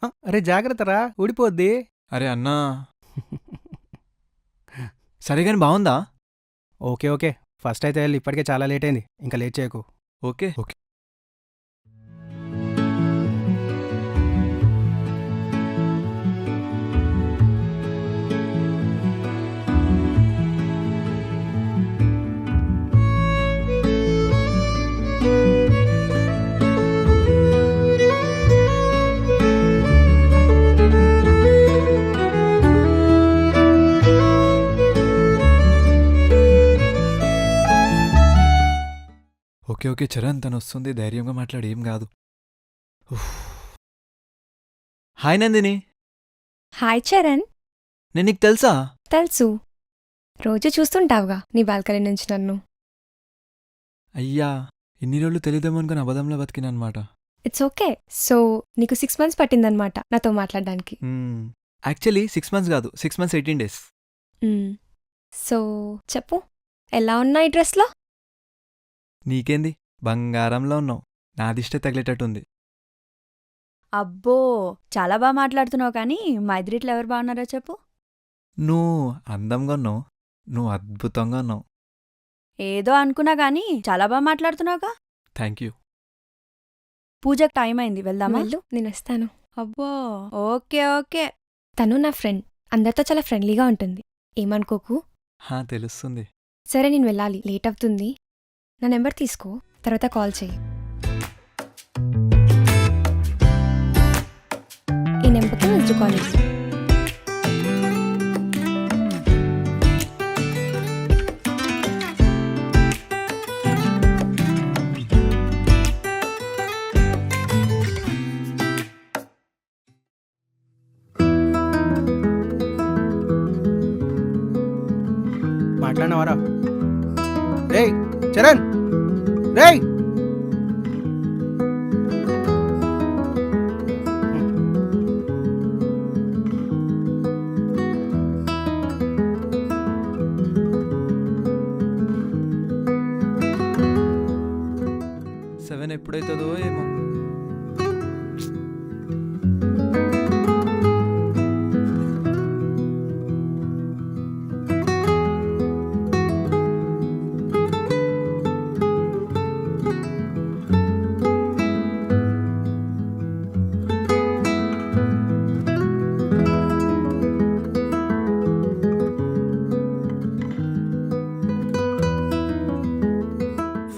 అరే జాగ్రత్తరా ఊడిపోద్ది. అరే అన్నా సరే కానీ బాగుందా? ఓకే ఓకే, ఫస్ట్ అయితే వెళ్ళి, ఇప్పటికే చాలా లేట్ అయింది, ఇంకా లేట్ చేయకు. Okay okay. Okay okay Charan, తను వస్తుంది, ధైర్యంగా మాట్లాడి, ఏం కాదు. ఉఫ్. హాయ్ నందిని. హాయ్ చరణ్. నేను నీకు తెలుసా? తెలుసు, రోజు చూస్తుంటావుగా నీ బాల్కనీ నుంచి నన్ను. అయ్యా, ఇన్ని రోజులు తెలియదేమో అనుకుని అబద్ధంలో బతికినమాట. It's okay. సో నీకు 6 months పట్టిందనమాట నాతో మాట్లాడడానికి. యాక్చువల్లీ 6 months కాదు, 6 months 18 days. సో చెప్పు, ఎలా ఉన్నా ఈ డ్రెస్లో? నీకేంది, బంగారంలో ఉన్నావు. నాదిష్టే తగిలేటట్టుంది. అబ్బో, చాలా బాగా మాట్లాడుతున్నావు, కానీ మా ఇద్దరిట్లో ఎవరు బాగున్నారో చెప్పు. నువ్వు అందంగా ఉన్నావు, నువ్వు అద్భుతంగా ఉన్నావు. ఏదో అనుకున్నా గానీ చాలా బాగా మాట్లాడుతున్నావుగా. Thank you. పూజకు టైం అయింది, వెళ్దామా? వెళ్ళు, నేను వస్తాను. అబ్బో, ఓకే ఓకే. తను నా ఫ్రెండ్, అందరితో చాలా ఫ్రెండ్లీగా ఉంటుంది, ఏమనుకోకు. తెలుస్తుంది. సరే నేను వెళ్ళాలి, లేట్ అవుతుంది. నా నెంబర్ తీసుకో, తర్వాత కాల్ చెయ్యి. ఈ నెంబర్కి మిస్డ్ కాల్ ఇవ్వు. మాట్లాడినవారా? రేయ్ చరణ్, రేయ్. సెవెన్ ఎప్పుడైతుందో ఏమో.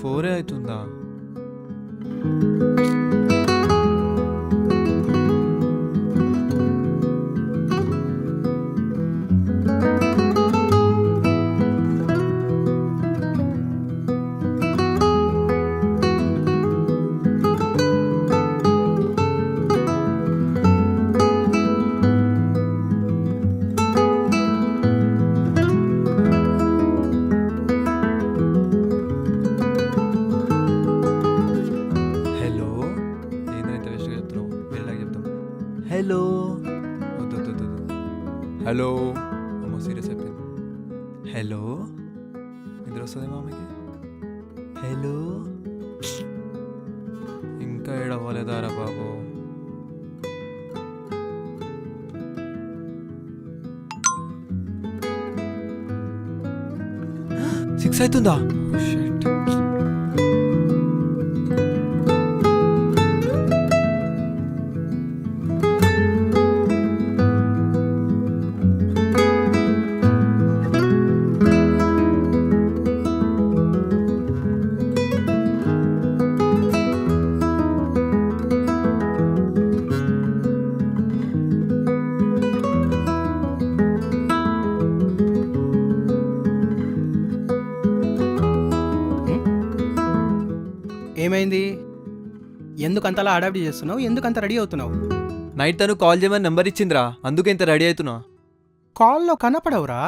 ఫోరే అవుతుందా? హలో, వద్దు. హలో, అమ్మో సీరియస్ అయిపోయింది. హలో, నిద్ర వస్తుంది మామకి. హలో, ఇంకా ఏడవ్వలేదారా బాబు? సిక్స్ అవుతుందా? ఏమైంది? ఎందుకంతలా అడాప్ట్ చేస్తున్నావు? ఎందుకంత రెడీ అవుతున్నావు? నైట్ తను కాల్ చేయమని నెంబర్ ఇచ్చిందిరా, అందుకే ఇంత రెడీ అవుతున్నా. కాల్లో కనపడవురా.